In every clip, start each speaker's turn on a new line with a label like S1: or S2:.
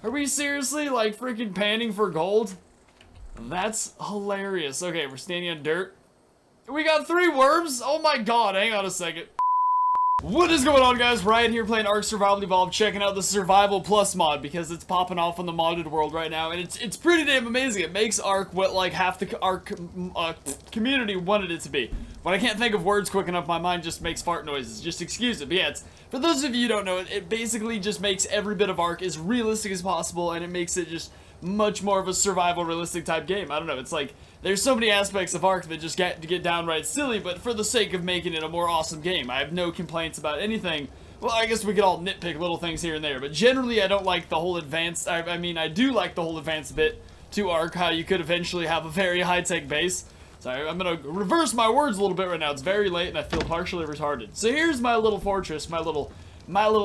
S1: Are we seriously, like, freaking panning for gold? That's hilarious. Okay, we're standing on dirt. We got 3 worms? Oh my god, hang on a second. What is going on, guys? Ryan here playing ARK Survival Evolved, checking out the Survival Plus mod because it's popping off on the modded world right now, and it's pretty damn amazing. It makes ARK what like half the ARK community wanted it to be. When I can't think of words quick enough, my mind just makes fart noises. Just excuse it. But yeah, for those of you who don't know, it basically just makes every bit of ARK as realistic as possible, and it makes it just much more of a survival realistic type game. I don't know, it's like there's so many aspects of ARK that just get downright silly, but for the sake of making it a more awesome game, I have no complaints about anything. Well, I guess we could all nitpick little things here and there, but generally I don't like the whole advanced, I mean I do like the whole advanced bit to ARK, how you could eventually have a very high-tech base. Sorry, I'm gonna reverse my words a little bit right now. It's very late and I feel partially retarded. So here's my little fortress, my little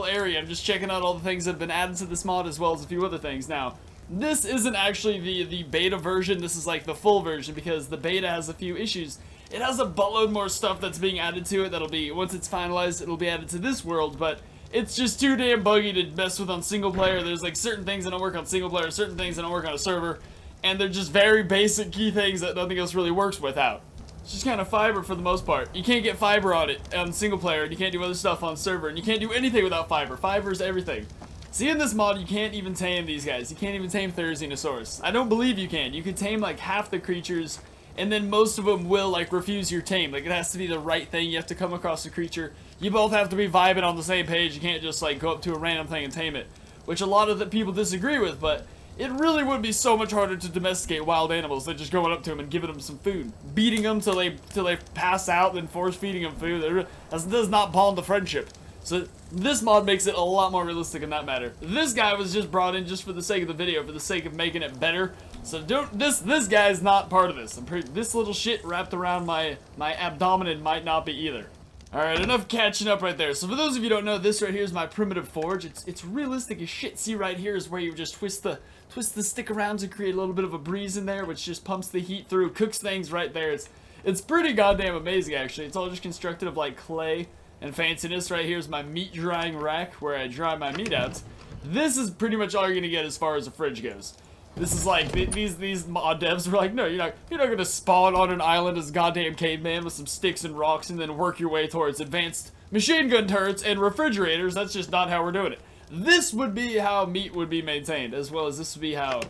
S1: area. I'm just checking out all the things that have been added to this mod as well as a few other things. Now, this isn't actually the beta version, this is like the full version because the beta has a few issues. It has a buttload more stuff that's being added to it that'll be, once it's finalized, it'll be added to this world, but it's just too damn buggy to mess with on single player. There's like certain things that don't work on single player, certain things that don't work on a server, and they're just very basic key things that nothing else really works without. It's just kind of fiber for the most part. You can't get fiber on it on single player, and you can't do other stuff on server, and you can't do anything without fiber. Fiber is everything. See, in this mod, you can't even tame these guys. You can't even tame Therizinosaurus. I don't believe you can. You can tame, like, half the creatures, and then most of them will, like, refuse your tame. Like, it has to be the right thing. You have to come across a creature. You both have to be vibing on the same page. You can't just, like, go up to a random thing and tame it, which a lot of the people disagree with, but it really would be so much harder to domesticate wild animals than just going up to them and giving them some food. Beating them till they pass out, then force feeding them food. That does not bond the friendship. So this mod makes it a lot more realistic in that matter. This guy was just brought in just for the sake of the video, for the sake of making it better. So this guy is not part of this. This little shit wrapped around my abdomen might not be either. Alright, enough catching up right there. So for those of you who don't know, this right here is my primitive forge. It's realistic as shit. See, right here is where you just twist the stick around to create a little bit of a breeze in there, which just pumps the heat through, cooks things right there. It's pretty goddamn amazing, actually. It's all just constructed of like clay and fanciness. Right here is my meat drying rack where I dry my meat out. This is pretty much all you're gonna get as far as a fridge goes. This is like, these mod devs were like, no, you're not gonna spawn on an island as a goddamn caveman with some sticks and rocks and then work your way towards advanced machine gun turrets and refrigerators. That's just not how we're doing it. This would be how meat would be maintained, as well as this would be how,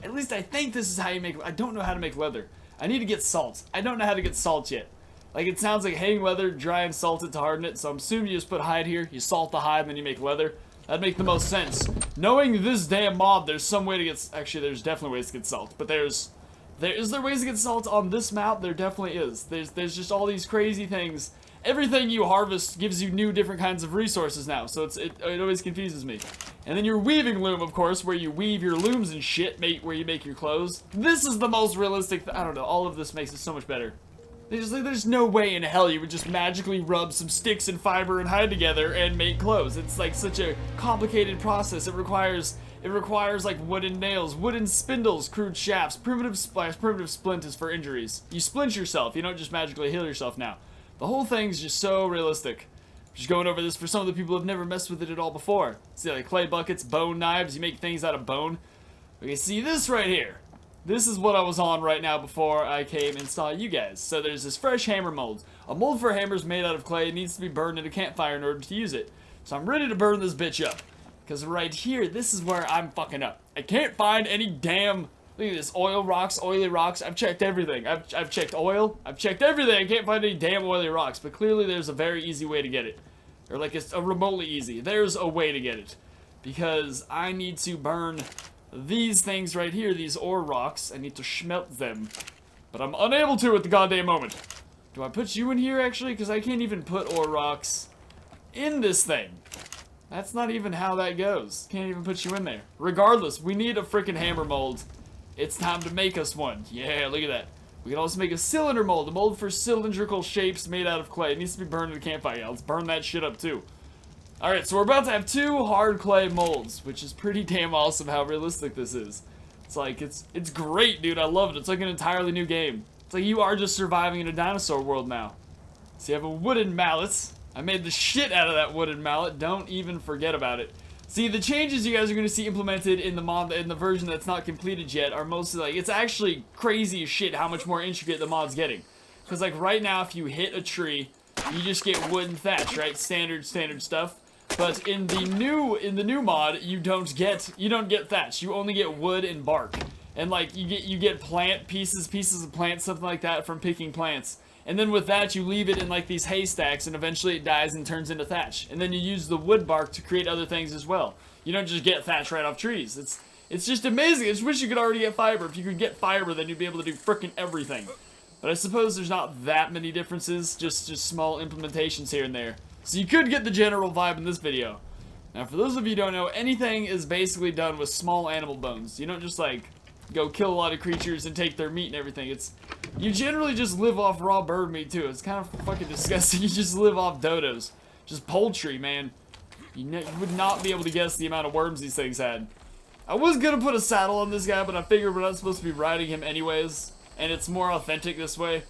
S1: at least I think this is how you make, I don't know how to make leather. I need to get salt. I don't know how to get salt yet. Like, it sounds like hang leather, dry and salt it to harden it, so I'm assuming you just put hide here, you salt the hide, and then you make leather. That'd make the most sense. Knowing this damn mod, there's some way to get, actually, there's definitely ways to get salt, but is there ways to get salt on this map? There definitely is. There's just all these crazy things. Everything you harvest gives you new different kinds of resources now, so it always confuses me. And then your weaving loom, of course, where you weave your looms and shit, where you make your clothes. This is the most realistic, I don't know, all of this makes it so much better. There's no way in hell you would just magically rub some sticks and fiber and hide together and make clothes. It's like such a complicated process. It requires like wooden nails, wooden spindles, crude shafts, primitive splint is for injuries. You splint yourself, you don't just magically heal yourself now. The whole thing's just so realistic. Just going over this for some of the people who have never messed with it at all before. See, like clay buckets, bone knives, you make things out of bone. Okay, see this right here. This is what I was on right now before I came and saw you guys. So there's this fresh hammer mold. A mold for hammers made out of clay. It needs to be burned in a campfire in order to use it. So I'm ready to burn this bitch up. Because right here, this is where I'm fucking up. I can't find any damn, look at this, oil rocks, oily rocks. I've checked everything. I've checked oil. I've checked everything. I can't find any damn oily rocks. But clearly there's a very easy way to get it. Or like a remotely easy. There's a way to get it. Because I need to burn these things right here, these ore rocks. I need to smelt them. But I'm unable to at the goddamn moment. Do I put you in here, actually? Because I can't even put ore rocks in this thing. That's not even how that goes. Can't even put you in there. Regardless, we need a freaking hammer mold. It's time to make us one. Yeah, look at that. We can also make a cylinder mold. A mold for cylindrical shapes made out of clay. It needs to be burned in a campfire. Yeah, let's burn that shit up, too. Alright, so we're about to have 2 hard clay molds, which is pretty damn awesome how realistic this is. It's like, it's great, dude. I love it. It's like an entirely new game. It's like you are just surviving in a dinosaur world now. So you have a wooden mallet. I made the shit out of that wooden mallet. Don't even forget about it. See, the changes you guys are going to see implemented in the mod, in the version that's not completed yet, are mostly like, it's actually crazy as shit how much more intricate the mod's getting. Because like right now, if you hit a tree, you just get wood and thatch, right? Standard stuff. But in the new mod, you don't get thatch. You only get wood and bark. And like you get plant pieces of plant, something like that from picking plants. And then with that, you leave it in like these haystacks, and eventually it dies and turns into thatch. And then you use the wood bark to create other things as well. You don't just get thatch right off trees. It's just amazing. I just wish you could already get fiber. If you could get fiber, then you'd be able to do frickin' everything. But I suppose there's not that many differences, just small implementations here and there. So you could get the general vibe in this video. Now, for those of you who don't know, anything is basically done with small animal bones. You don't just like go kill a lot of creatures and take their meat and everything. You generally just live off raw bird meat too. It's kind of fucking disgusting. You just live off dodos. Just poultry, man. You would not be able to guess the amount of worms these things had. I was gonna put a saddle on this guy, but I figured we're not supposed to be riding him anyways, and it's more authentic this way.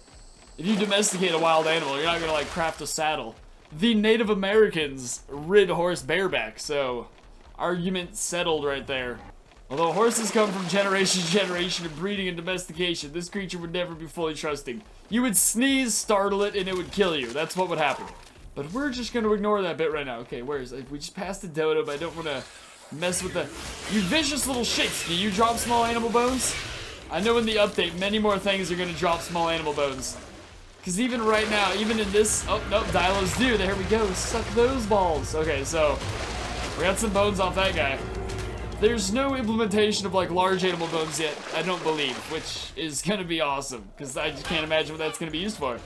S1: If you domesticate a wild animal, you're not gonna like craft a saddle. The Native Americans rid horse bareback, so argument settled right there. Although horses come from generation to generation of breeding and domestication, this creature would never be fully trusting. You would sneeze, startle it, and it would kill you. That's what would happen. But we're just going to ignore that bit right now. Okay, where is it? We just passed the dodo, but I don't want to mess with the... You vicious little shits. Do you drop small animal bones? I know in the update, many more things are going to drop small animal bones. Because even right now, even in this... Oh, nope, Dilos do. There we go. Suck those balls. Okay, so... We got some bones off that guy. There's no implementation of like large animal bones yet, I don't believe, which is gonna be awesome, because I just can't imagine what that's gonna be used for.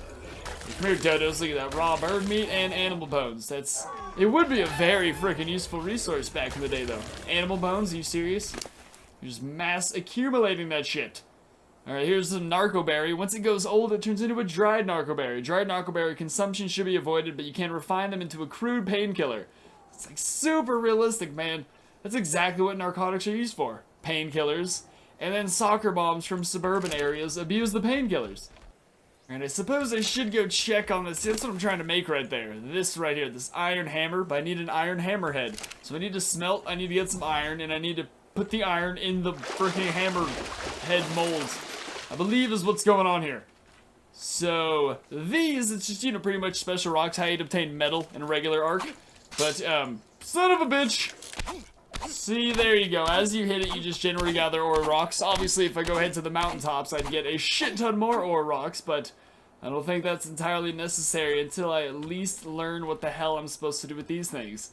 S1: Come here, dodos, look at that, raw bird meat and animal bones. It would be a very freaking useful resource back in the day though. Animal bones, are you serious? You're just mass accumulating that shit. Alright, here's some narcoberry. Once it goes old, it turns into a dried narcoberry. Dried narcoberry consumption should be avoided, but you can refine them into a crude painkiller. It's like super realistic, man. That's exactly what narcotics are used for. Painkillers. And then soccer moms from suburban areas abuse the painkillers. And I suppose I should go check on this. That's what I'm trying to make right there. This right here. This iron hammer. But I need an iron hammer head. So I need to smelt. I need to get some iron. And I need to put the iron in the freaking hammer head molds. I believe is what's going on here. So these, it's just, you know, pretty much special rocks. How you'd obtain metal in a regular ARK. But, son of a bitch. See, there you go. As you hit it, you just generally gather ore rocks. Obviously, if I go head to the mountaintops, I'd get a shit ton more ore rocks, but I don't think that's entirely necessary until I at least learn what the hell I'm supposed to do with these things.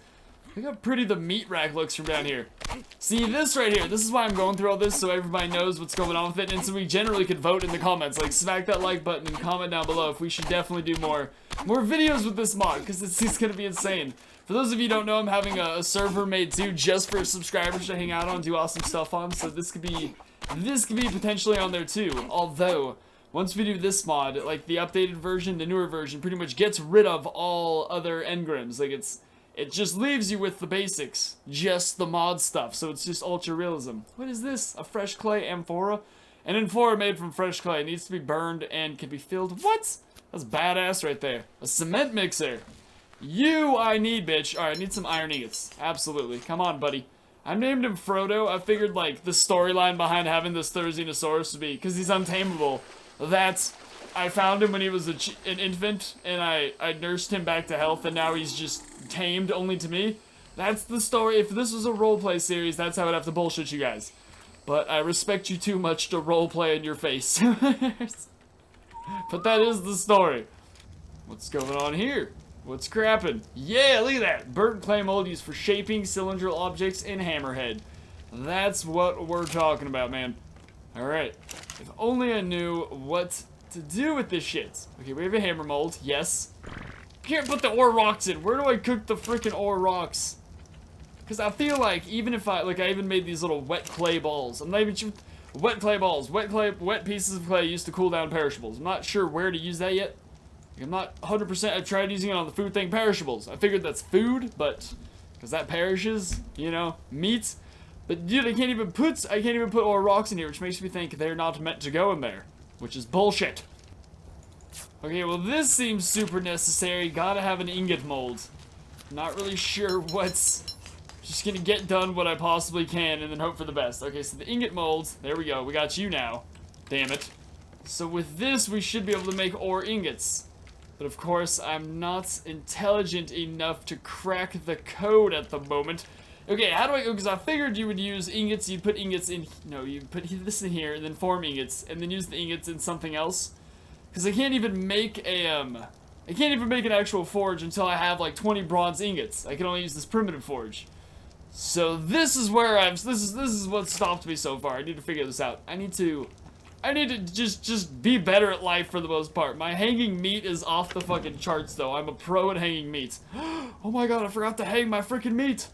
S1: Look how pretty the meat rack looks from down here. See, this right here, this is why I'm going through all this, so everybody knows what's going on with it, and so we generally could vote in the comments. Like, smack that like button and comment down below if we should definitely do more videos with this mod, because it's gonna be insane. For those of you who don't know, I'm having a server made too, just for subscribers to hang out on, do awesome stuff on, so this could be potentially on there too. Although, once we do this mod, like the updated version, the newer version, pretty much gets rid of all other engrams. Like it just leaves you with the basics, just the mod stuff, so it's just ultra realism. What is this? A fresh clay amphora? An amphora made from fresh clay. It needs to be burned and can be filled. What? That's badass right there. A cement mixer. I need, bitch. Alright, I need some iron ingots. Absolutely. Come on, buddy. I named him Frodo. I figured, like, the storyline behind having this Therizinosaurus would be, because he's untamable, that I found him when he was an infant, and I nursed him back to health, and now he's just tamed only to me. That's the story. If this was a roleplay series, that's how I'd have to bullshit you guys. But I respect you too much to roleplay in your face. But that is the story. What's going on here? What's crappin'? Yeah, look at that! Burnt clay mold used for shaping cylindrical objects in hammerhead. That's what we're talking about, man. Alright. If only I knew what to do with this shit. Okay, we have a hammer mold. Yes. Can't put the ore rocks in. Where do I cook the freaking ore rocks? Because I feel like even if I even made these little wet clay balls. I'm not even sure. Wet clay balls. Wet pieces of clay used to cool down perishables. I'm not sure where to use that yet. I'm not 100%. I've tried using it on the food thing, perishables. I figured that's food, but because that perishes, you know, meat. But dude, I can't even put ore rocks in here, which makes me think they're not meant to go in there, which is bullshit. Okay, well this seems super necessary. Gotta have an ingot mold. Not really sure what's Just gonna get done what I possibly can and then hope for the best. Okay, so the ingot mold. There we go. We got you now. Damn it. So with this, we should be able to make ore ingots. But of course, I'm not intelligent enough to crack the code at the moment. Okay, how do I go? Because I figured you would use ingots. You'd put ingots in. No, you put this in here and then form ingots, and then use the ingots in something else. Because I can't even make a I can't even make an actual forge until I have like 20 bronze ingots. I can only use this primitive forge. So this is where this is what stopped me so far. I need to figure this out. I need to just be better at life for the most part. My hanging meat is off the fucking charts though. I'm a pro at hanging meat. Oh my god, I forgot to hang my freaking meat.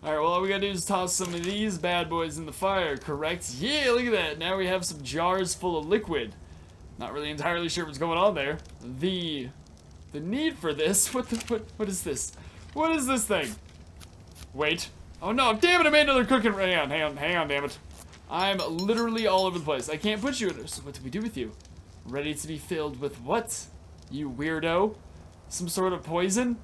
S1: Alright, well all we gotta do is toss some of these bad boys in the fire, correct? Yeah, look at that. Now we have some jars full of liquid. Not really entirely sure what's going on there. The need for this, what is this? What is this thing? Wait. Oh no, damn it, I made another cooking. Hang on, damn it. I'm literally all over the place. I can't put you in. So what do we do with you? Ready to be filled with what? You weirdo? Some sort of poison?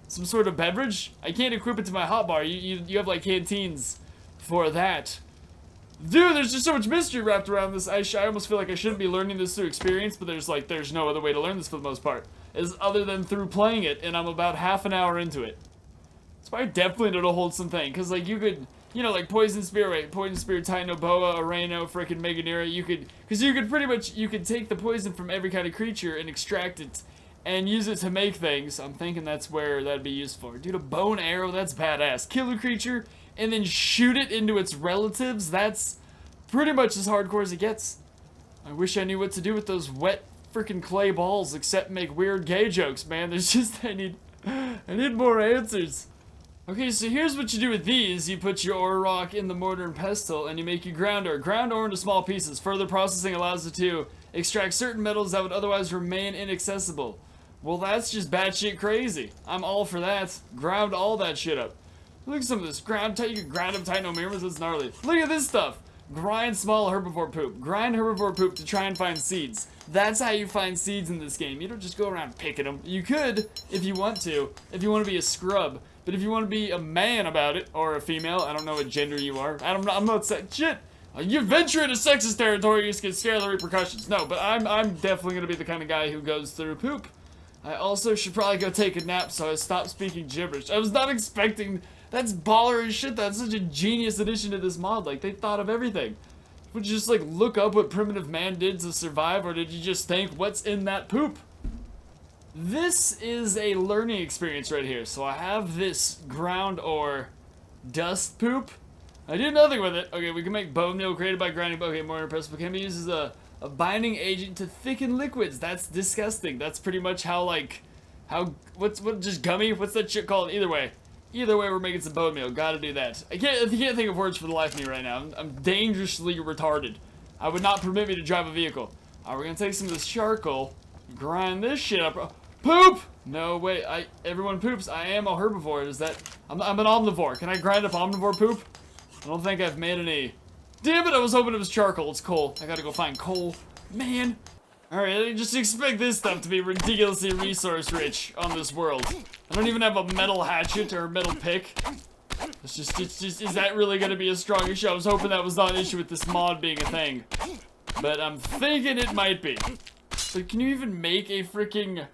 S1: Some sort of beverage? I can't equip it to my hotbar. You have like canteens for that. Dude, there's just so much mystery wrapped around this. I almost feel like I shouldn't be learning this through experience, but there's no other way to learn this for the most part, other than through playing it, and I'm about half an hour into it. It's probably definitely to hold something, because like you could, you know, like Poison Spear, Titan Boa, Areno, frickin' Meganera, you could pretty much, you could take the poison from every kind of creature and extract it and use it to make things. I'm thinking that's where that'd be used for. Dude, a bone arrow, that's badass. Kill a creature and then shoot it into its relatives, that's pretty much as hardcore as it gets. I wish I knew what to do with those wet frickin' clay balls except make weird gay jokes, man. There's just, I need more answers. Okay, so here's what you do with these. You put your ore rock in the mortar and pestle, and you make your ground ore. Ground ore into small pieces. Further processing allows it to extract certain metals that would otherwise remain inaccessible. Well, that's just batshit crazy. I'm all for that. Ground all that shit up. Look at some of this. You can grind up Titanomeras, that's gnarly. Look at this stuff. Grind small herbivore poop. Grind herbivore poop to try and find seeds. That's how you find seeds in this game. You don't just go around picking them. You could, if you want to be a scrub. But if you want to be a man about it, or a female, I don't know what gender you are. I'm not saying shit. You venture into sexist territory, you just get scared of the repercussions. No, but I'm definitely gonna be the kind of guy who goes through poop. I also should probably go take a nap, so I stopped speaking gibberish. I was not expecting. That's baller as shit. That's such a genius addition to this mod. Like, they thought of everything. Would you just like look up what primitive man did to survive, or did you just think, what's in that poop? This is a learning experience right here. So I have this ground ore dust poop. I did nothing with it. Okay, we can make bone meal created by grinding. Okay, more impressive. Can be used as a binding agent to thicken liquids. That's disgusting. That's pretty much how just gummy? What's that shit called? Either way, we're making some bone meal. Gotta do that. I can't think of words for the life of me right now. I'm dangerously retarded. I would not permit me to drive a vehicle. Alright, we're gonna take some of this charcoal, grind this shit up. Poop! No, wait, everyone poops. I am a herbivore. Is that, I'm an omnivore. Can I grind up omnivore poop? I don't think I've made any. Damn it, I was hoping it was charcoal. It's coal. I gotta go find coal. Man. Alright, just expect this stuff to be ridiculously resource rich on this world. I don't even have a metal hatchet or a metal pick. It's just, is that really gonna be a strong issue? I was hoping that was not an issue with this mod being a thing. But I'm thinking it might be. But can you even make a freaking...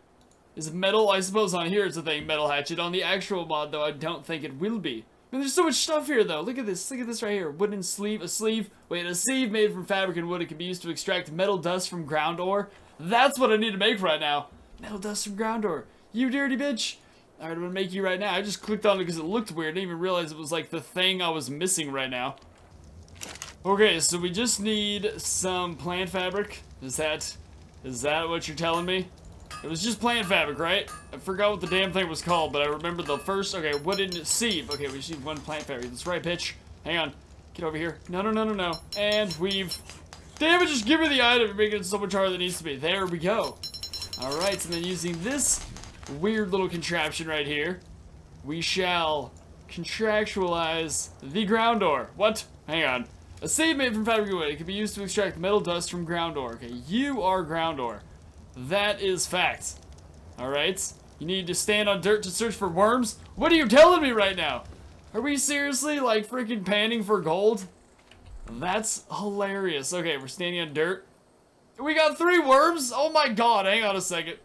S1: Is metal? I suppose on here it's a thing, metal hatchet. On the actual mod, though, I don't think it will be. I mean, there's so much stuff here, though. Look at this right here. Wooden sleeve, a sleeve made from fabric and wood. It can be used to extract metal dust from ground ore. That's what I need to make right now. Metal dust from ground ore. You dirty bitch. Alright, I'm gonna make you right now. I just clicked on it because it looked weird. I didn't even realize it was like the thing I was missing right now. Okay, so we just need some plant fabric. Is that what you're telling me? It was just plant fabric, right? I forgot what the damn thing was called, but I remember the first. Okay, wooden sieve. Okay, we just need one plant fabric. That's right, bitch. Hang on. Get over here. No. And weave. Damn it, just give me the item. You're making it so much harder than it needs to be. There we go. Alright, and then using this weird little contraption right here, we shall contractualize the ground ore. What? Hang on. A sieve made from fabric and wood. It can be used to extract metal dust from ground ore. Okay, you are ground ore. That is fact. Alright? You need to stand on dirt to search for worms? What are you telling me right now? Are we seriously, like, freaking panning for gold? That's hilarious. Okay, we're standing on dirt. We got 3 worms? Oh my god, hang on a second.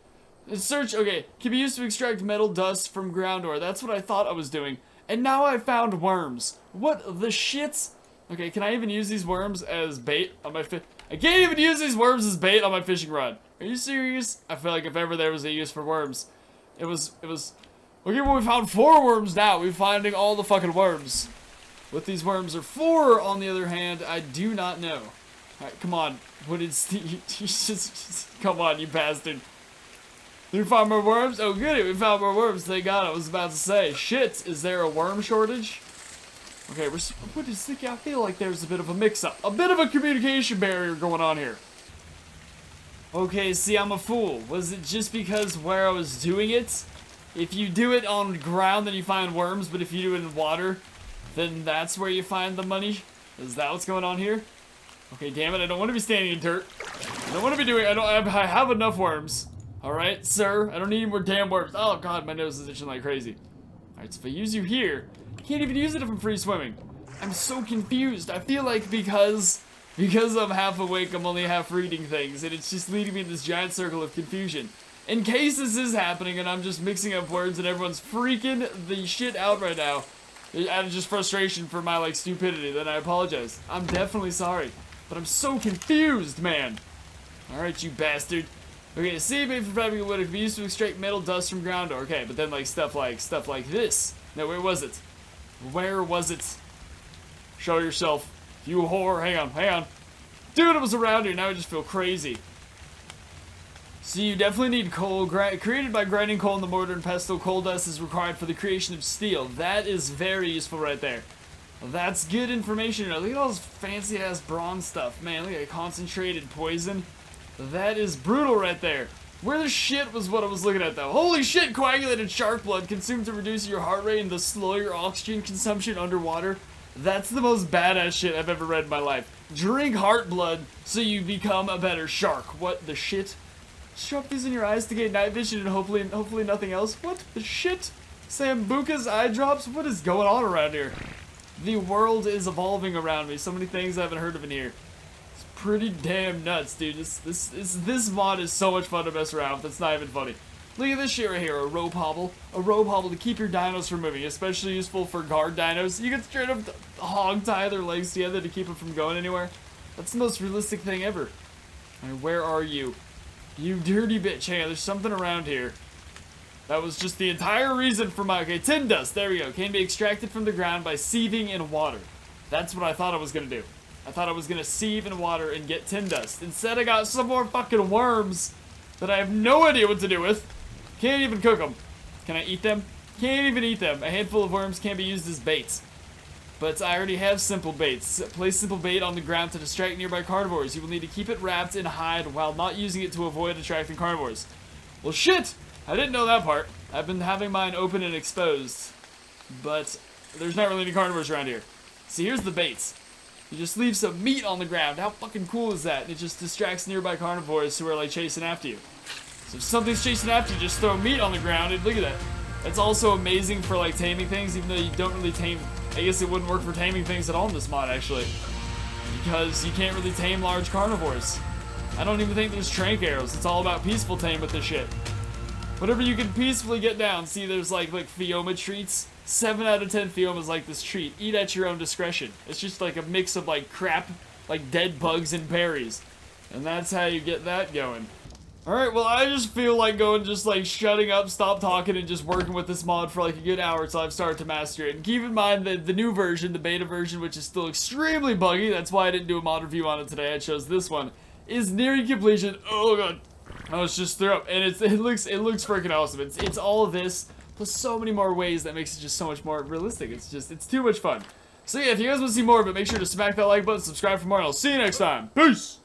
S1: Search, okay, can be used to extract metal dust from ground ore. That's what I thought I was doing. And now I found worms. What the shit? Okay, can I even use these worms as bait on my I can't even use these worms as bait on my fishing rod. Are you serious? I feel like if ever there was a use for worms, it was, okay, well, we found 4 worms now. We're finding all the fucking worms. What these worms are for, on the other hand, I do not know. Alright, come on. What is the, just, come on, you bastard. Did we find more worms? Oh, goody, we found more worms. Thank God, I was about to say. Shit, is there a worm shortage? Okay, what is the, I feel like there's a bit of a mix-up. A bit of a communication barrier going on here. Okay, see, I'm a fool. Was it just because where I was doing it? If you do it on the ground, then you find worms, but if you do it in water, then that's where you find the money? Is that what's going on here? Okay, damn it, I don't want to be standing in dirt. I don't want to be doing, I have enough worms. Alright, sir, I don't need any more damn worms. Oh god, my nose is itching like crazy. Alright, so if I use you here, I can't even use it if I'm free swimming. I'm so confused. I feel like because I'm half awake, I'm only half reading things, and it's just leading me in this giant circle of confusion. In case this is happening and I'm just mixing up words and everyone's freaking the shit out right now, out of just frustration for my, like, stupidity, then I apologize. I'm definitely sorry. But I'm so confused, man. Alright, you bastard. Okay, see, made from fabric wood, it can be used to extract metal dust from ground ore. Okay, but then, like, stuff like this. No, where was it? Where was it? Show yourself. You whore. Hang on. Dude, it was around here. Now I just feel crazy. So you definitely need coal. Created by grinding coal in the mortar and pestle, coal dust is required for the creation of steel. That is very useful right there. Well, that's good information. Look at all this fancy-ass bronze stuff. Man, look at concentrated poison. That is brutal right there. Where the shit was what I was looking at, though? Holy shit, coagulated shark blood consumed to reduce your heart rate and thus slow your oxygen consumption underwater. That's the most badass shit I've ever read in my life. Drink heart blood so you become a better shark. What the shit? Shove these in your eyes to gain night vision and hopefully nothing else. What the shit? Sambuca's eye drops? What is going on around here? The world is evolving around me. So many things I haven't heard of in here. It's pretty damn nuts, dude. This mod is so much fun to mess around with. It's not even funny. Look at this shit right here. A rope hobble. A rope hobble to keep your dinos from moving. Especially useful for guard dinos. You can straight up hog tie their legs together to keep them from going anywhere. That's the most realistic thing ever. Alright, where are you? You dirty bitch. Hang on, there's something around here. That was just the entire reason for my... Okay, tin dust. There we go. Can be extracted from the ground by sieving in water. That's what I thought I was going to do. I thought I was going to sieve in water and get tin dust. Instead, I got some more fucking worms that I have no idea what to do with. Can't even cook them. Can I eat them? Can't even eat them. A handful of worms can be used as baits. But I already have simple baits. Place simple bait on the ground to distract nearby carnivores. You will need to keep it wrapped in hide while not using it to avoid attracting carnivores. Well, shit! I didn't know that part. I've been having mine open and exposed. But there's not really any carnivores around here. See, here's the baits. You just leave some meat on the ground. How fucking cool is that? It just distracts nearby carnivores who are, like, chasing after you. So if something's chasing after you, just throw meat on the ground and look at that. That's also amazing for, like, taming things, even though you don't really tame... I guess it wouldn't work for taming things at all in this mod, actually. Because you can't really tame large carnivores. I don't even think there's trank arrows. It's all about peaceful tame with this shit. Whatever you can peacefully get down. See, there's, like Fioma treats. 7 out of 10 Fiomas like this treat. Eat at your own discretion. It's just like a mix of, like, crap, like dead bugs and berries. And that's how you get that going. Alright, well, I just feel like going just, like, shutting up, stop talking, and just working with this mod for, like, a good hour until I've started to master it. And keep in mind that the new version, the beta version, which is still extremely buggy, that's why I didn't do a mod review on it today, I chose this one, is nearing completion. Oh, God. I was just threw up. And it looks freaking awesome. It's all of this, plus so many more ways that makes it just so much more realistic. It's too much fun. So, yeah, if you guys want to see more of it, make sure to smack that like button, subscribe for more, and I'll see you next time. Peace!